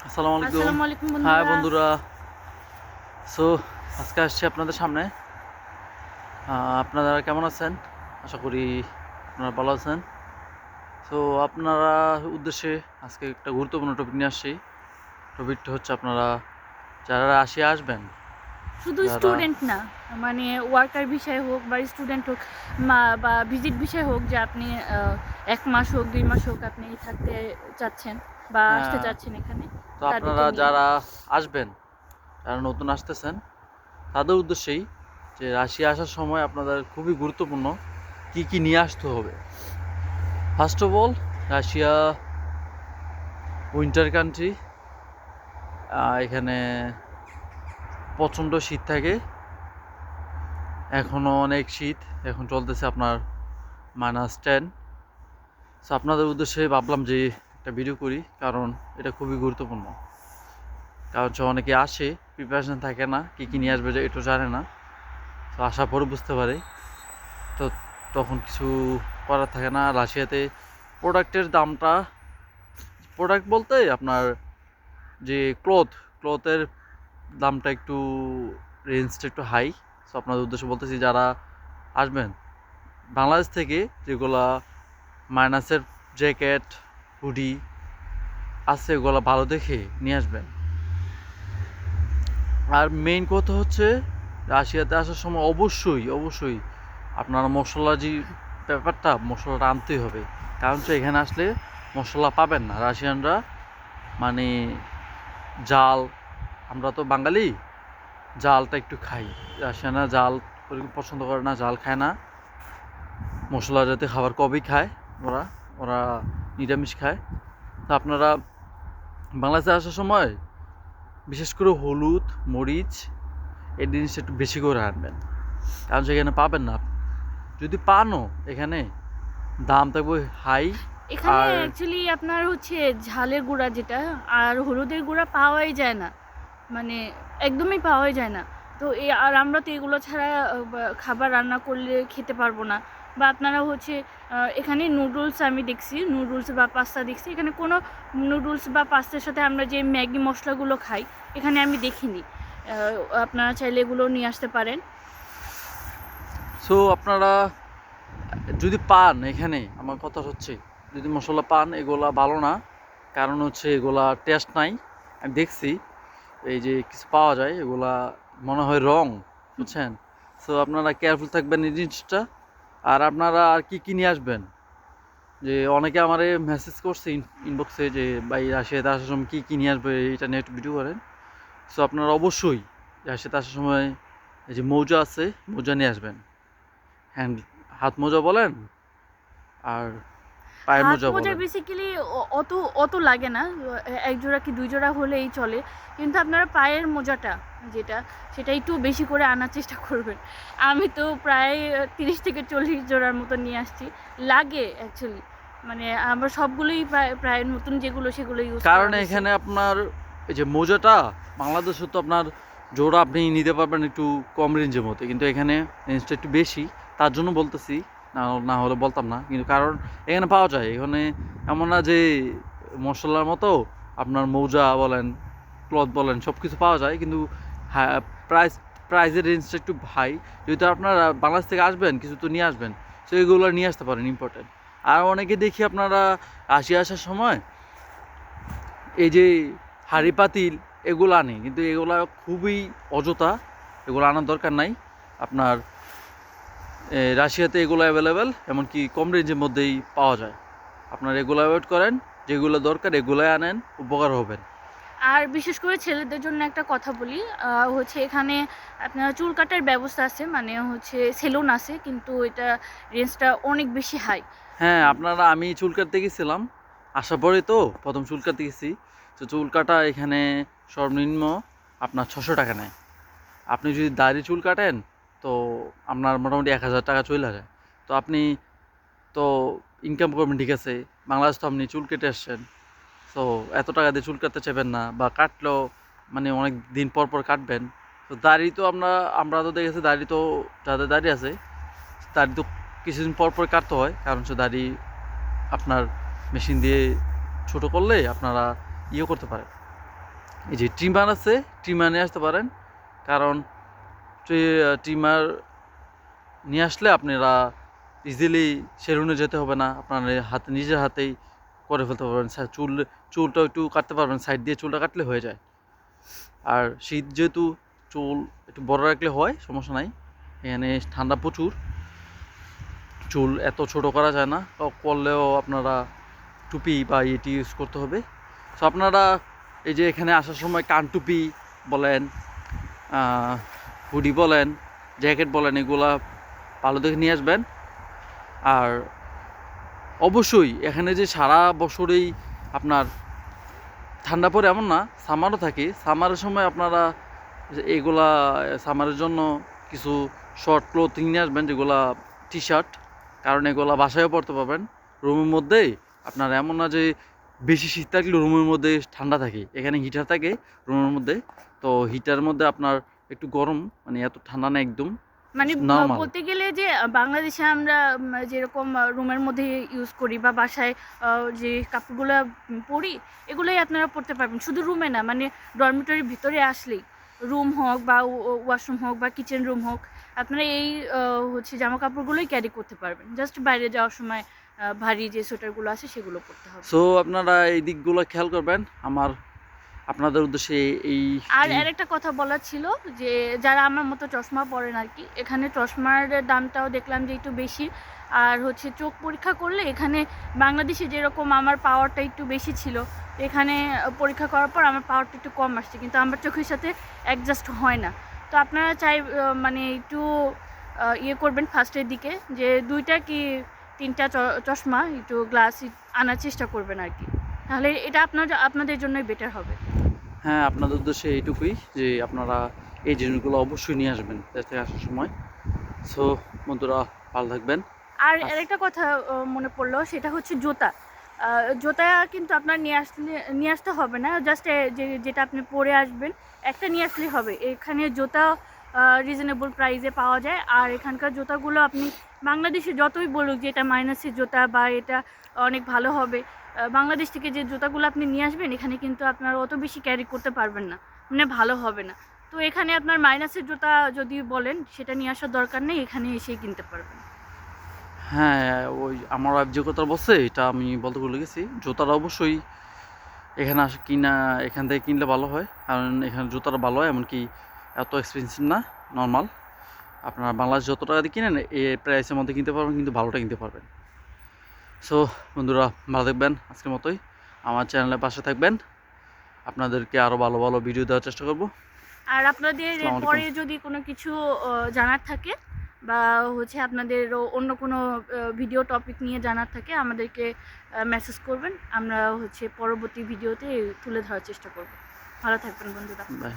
আসসালামু আলাইকুম। আসসালামু আলাইকুম হাই বন্ধুরা। বন্ধুরা। সো আজকে আসছি আপনাদের সামনে। আপনারা কেমন আছেন? আশা করি আপনারা ভালো আছেন। সো আপনারা উদ্দেশ্যে আজকে একটা গুরুত্বপূর্ণ টপিক নিয়ে আসছি। টপিকটা হচ্ছে আপনারা যারা রাশিয়া আসবেন, শুধু যারা স্টুডেন্ট না, মানে ওয়ার্কার বিষয় হোক বা স্টুডেন্ট হোক বা ভিজিট বিষয় হোক, যে আপনি 1 মাস হোক 2 মাস হোক আপনি থাকতে চাচ্ছেন বা আসতে হ্যাঁ, চাচ্ছেন এখানে, তো তাদেরকে আপনারা নিয়ে। যারা আসবেন, যারা নতুন আসতেছেন তাদের উদ্দেশ্যেই যে রাশিয়া আসার সময় আপনাদের খুবই গুরুত্বপূর্ণ কি কি নিয়ে আসতে হবে। First of all, Russia winter country. এখানে প্রচণ্ড শীত থাকে, এখনও অনেক শীত। এখন চলতেছে আপনার -10। সো আপনাদের উদ্দেশ্যে ভাবলাম যে একটা ভিডিও করি, কারণ এটা খুবই গুরুত্বপূর্ণ। কারণ হচ্ছে অনেকে আসে, প্রিপারেশন থাকে না, কী কী নিয়ে আসবে যে একটু জানে না। তো আসার পরে বুঝতে পারে, তো তখন কিছু করার থাকে না। রাশিয়াতে প্রোডাক্টের দামটা, প্রোডাক্ট বলতে আপনার যে ক্লথের দামটা একটু, রেঞ্জটা একটু হাই। সো আপনাদের উদ্দেশ্যে বলতেছি যারা আসবেন বাংলাদেশ থেকে, যেগুলা মাইনাসের জ্যাকেট, হুডি আছে, ওগুলো ভালো দেখে নিয়ে আসবেন। আর মেইন কথা হচ্ছে রাশিয়াতে আসার সময় অবশ্যই অবশ্যই আপনারা মশলা যে ব্যাপারটা, মশলাটা আনতেই হবে। কারণ হচ্ছে এখানে আসলে মশলা পাবেন না। রাশিয়ানরা মানে জাল, আমরা তো বাঙালি, জালটা একটু খাই। রাশিয়ানরা জাল পছন্দ করে না, জাল খায় না, মশলা জাতীয় খাবার কবেই খায়। ওরা ওরা নিরামিষ খায়। তো আপনারা বাংলাদেশে আসার সময় বিশেষ করে হলুদ, মরিচ, এই জিনিসটা একটু বেশি করে আনবেন। কারণ সেখানে পাবেন না। যদি পানও, এখানে দাম থাকবে হাই। এখানে আর অ্যাকচুয়ালি আপনার হচ্ছে ঝালের গুঁড়া যেটা আর হলুদের গুঁড়া পাওয়াই যায় না, মানে একদমই পাওয়াই যায় না। তো আর আমরা তো এগুলো ছাড়া খাবার রান্না করলে খেতে পারবো না। বা আপনারা হচ্ছে এখানে নুডলস আমি দেখছি, নুডলস বা পাস্তা দেখছি, এখানে কোনো নুডলস বা পাস্তার সাথে আমরা যে ম্যাগি মশলাগুলো খাই এখানে আমি দেখিনি। আপনারা চাইলে এগুলো নিয়ে আসতে পারেন। সো আপনারা যদি পান, এখানে আমার কথা হচ্ছে যদি মশলা পান, এগুলা ভালো না। কারণ হচ্ছে এগুলা টেস্ট নাই। আমি দেখছি এই যে কিছু পাওয়া যায়, এগুলা মনে হয় রং, বুঝছেন। সো আপনারা কেয়ারফুল থাকবেন এই জিনিসটা। আর আপনারা আর কি কি নিয়ে আসবেন, যে অনেকে আমারে মেসেজ করছে ইনবক্সে যে ভাই রাশিয়াতে আসার সময় কী কী নিয়ে আসবে, এটা নিয়ে একটু ভিডিও করেন। সো আপনারা অবশ্যই রাশিয়াতে আসার সময় এই যে মৌজা আছে, মৌজা নিয়ে আসবেন। হ্যান্ড, হাত মোজা বলেন আর পায়ের হাত মোজা মোজা বলেন। বেসিক্যালি অত অত লাগে না, এক জোড়া কি 2 জোড়া হলেই চলে। কিন্তু আপনারা পায়ের মোজাটা যেটা, সেটা একটু বেশি করে আনার চেষ্টা করবেন। আমি তো প্রায় 30 থেকে 40 জোড়ার মতো নিয়ে আসছি। লাগে অ্যাকচুয়ালি, মানে আমরা সবগুলোই প্রায় প্রায় নতুন যেগুলো সেগুলো ইউজ করা কারণ হয়েছে। এখানে আপনার এই যে মোজাটা, বাংলাদেশে তো আপনার জোড়া আপনি নিতে পারবেন একটু কম রেঞ্জের মধ্যে, কিন্তু এখানে রেঞ্জটা একটু বেশি। তার জন্য বলতেছি, না না হলে বলতাম না। কিন্তু কারণ এখানে পাওয়া যায়, এখানে এমন না যে মশলার মতো আপনার মৌজা বলেন, ক্লথ বলেন, সব কিছু পাওয়া যায়, কিন্তু হ্যাঁ, প্রাইস প্রাইসের রেঞ্জটা একটু হাই। যেহেতু আপনারা বাংলাদেশ থেকে আসবেন, কিছু তো নিয়ে আসবেন, সো এগুলো নিয়ে আসতে পারেন ইম্পর্টেন্ট। আর অনেকে দেখি আপনারা রাশিয়া আসার সময় এই যে হাঁড়ি পাতিল এগুলো আনে, কিন্তু এগুলা খুবই অযথা, এগুলো আনার দরকার নাই। আপনার রাশিয়াতে এগুলো অ্যাভেলেবেল, এমনকি কম রেঞ্জের মধ্যেই পাওয়া যায়। আপনার এগুলো অ্যাভয়েড করেন, যেগুলো দরকার এগুলোই আনেন, উপকার হবেন। আর বিশেষ করে ছেলেদের জন্য একটা কথা বলি, হচ্ছে এখানে আপনার চুল কাটার ব্যবস্থা আছে, মানে হচ্ছে সেলুন আছে, কিন্তু এটা রেঞ্জটা অনেক বেশি হাই। হ্যাঁ, আপনারা, আমি চুল কাটতে গেছিলাম আসার পরে, তো প্রথম চুল কাটতে গেছি। তো চুল কাটা এখানে সর্বনিম্ন আপনার 600 টাকা নেয়। আপনি যদি দাড়ি চুল কাটেন, তো আপনার মোটামুটি 1000 টাকা চলে যায়। তো আপনি তো ইনকাম করবেন, ঠিক আছে, বাংলাদেশ তো আপনি চুল কেটে আসছেন। তো এত টাকা দিয়ে চুল কাটতে চাইবেন না, বা কাটলেও মানে অনেক দিন পর পর কাটবেন। তো দাড়ি তো আমরা তো দেখেছি, দাড়ি তো যাদের দাড়ি আছে, দাড়ি তো কিছুদিন পর পর কাটতে হয়। কারণ হচ্ছে দাড়ি আপনার মেশিন দিয়ে ছোট করলে আপনারা ইয়ে করতে পারেন, এই যে ট্রিমার আছে, ট্রিমার নিয়ে আসতে পারেন, কারণ ট্রিমার নিয়ে আসলে আপনারা ইজিলি সেলুনে যেতে হবে না, আপনার হাতে নিজের হাতেই করে ফেলতে পারবেন। চুলটা একটু কাটতে পারবেন, সাইড দিয়ে চুলটা কাটলে হয়ে যায়। আর শীত যেহেতু চুল একটু বড় রাখলে হয়, সমস্যা নাই। এখানে ঠান্ডা প্রচুর, চুল এত ছোট করা যায় না, করলেও আপনারা টুপি বা এটি ইউজ করতে হবে। সো আপনারা এই যে এখানে আসার সময় কান টুপি বলেন, হুডি বলেন, জ্যাকেট বলেন, এগুলা ভালো দেখে নিয়ে আসবেন। আর অবশ্যই এখানে যে সারা বছরেই আপনার ঠান্ডা পড়ে এমন না, সামারও থাকে। সামারের সময় আপনারা এগুলা সামারের জন্য কিছু শর্ট ক্লোথিং নিয়ে আসবেন, যেগুলা টি শার্ট, কারণ এগুলা বাসায়ও পরতে পারবেন রুমের মধ্যে। আপনার এমন না যে বেশি শীত থাকলে রুমের মধ্যে ঠান্ডা থাকে, এখানে হিটার থাকে রুমের মধ্যে, তো হিটারের মধ্যে আপনার একটু গরম, মানে এত ঠান্ডা না, একদম মানে নর্মাল। বলতে গেলে যে বাংলাদেশে আমরা যেরকম রুমের মধ্যে ইউজ করি বা বাসায় যে কাপড়গুলো পরি, এগুলোই আপনারা পরতে পারবেন। শুধু রুমে না, মানে ডরমিটরির ভিতরে আসলেই, রুম হোক বা ওয়াশরুম হোক বা কিচেন রুম হোক, আপনারা এই হচ্ছে জামা কাপড়গুলোই ক্যারি করতে পারবেন। জাস্ট বাইরে যাওয়ার সময় ভারী যে সোয়েটারগুলো আছে সেগুলো পরতে হবে। সো আপনারা এই দিকগুলো খেয়াল করবেন। আপনাদের উদ্দেশ্যে এই আর আরেকটা কথা বলার ছিল, যে যারা আমার মতো চশমা পরেন আর কি, এখানে চশমার দামটাও দেখলাম যে একটু বেশি। আর হচ্ছে চোখ পরীক্ষা করলে এখানে বাংলাদেশে যেরকম আমার পাওয়ারটা একটু বেশি ছিল, এখানে পরীক্ষা করার পর আমার পাওয়ারটা একটু কম আসছে, কিন্তু আমার চোখের সাথে অ্যাডজাস্ট হয় না। তো আপনারা চাই মানে একটু ইয়ে করবেন ফার্স্টের দিকে, যে 2টা কি 3টা চশমা একটু গ্লাস আনার চেষ্টা করবেন আর কি, তাহলে এটা আপনাদের জন্যই বেটার হবে। হ্যাঁ, আপনাদের উদ্দেশ্যে এইটুকুই যে আপনারা এই জিনিসগুলো অবশ্যই নিয়ে আসবেন দেশ থেকে আসার সময়। সো বন্ধুরা, ভালো থাকবেন। আর আরেকটা কথা মনে পড়লো, সেটা হচ্ছে জুতা। জুতা কিন্তু আপনার নিয়ে আসতে হবে না, জাস্ট যেটা আপনি পরে আসবেন একটা নিয়ে আসলেই হবে। এখানে জুতা রিজনেবল প্রাইসে পাওয়া যায়। আর এখানকার জুতাগুলো আপনি বাংলাদেশে যতই বলুক যে এটা মাইনাসের জুতা বা এটা অনেক ভালো হবে, বাংলাদেশ থেকে যে জুতাগুলো আপনি নিয়ে আসবেন এখানে কিন্তু আপনার অত বেশি ক্যারি করতে পারবেন না, মানে ভালো হবে না। তো এখানে আপনার মাইনাসের জুতা যদি বলেন, সেটা নিয়ে আসার দরকার নেই, এখানে এসেই কিনতে পারবেন। হ্যাঁ, ওই আমার যে কথা বলছে এটা আমি বলতে ভুলে গেছি। জুতাটা অবশ্যই এখানে এখান থেকে কিনলে ভালো হয়, কারণ এখানে জুতাটা ভালো হয়, এমনকি এত এক্সপেন্সিভ না, নর্মাল। আপনারা বাংলাদেশ যত টাকা দিয়ে কিনেন এই প্রাইসের মধ্যে কিনতে পারবেন, কিন্তু ভালোটা কিনতে পারবেন। সো বন্ধুরা, ভালো থাকবেন। আজকের মতোই আমার চ্যানেলের পাশে থাকবেন, আপনাদেরকে আরও ভালো ভালো ভিডিও দেওয়ার চেষ্টা করব। আর আপনাদের আসসালামু আলাইকুম। পরে যদি কোনো কিছু জানার থাকে, বা হচ্ছে আপনাদের অন্য কোনো ভিডিও টপিক নিয়ে জানার থাকে, আমাদেরকে মেসেজ করবেন, আমরা হচ্ছে পরবর্তী ভিডিওতে তুলে ধরার চেষ্টা করব। ভালো থাকবেন বন্ধুরা। বাই।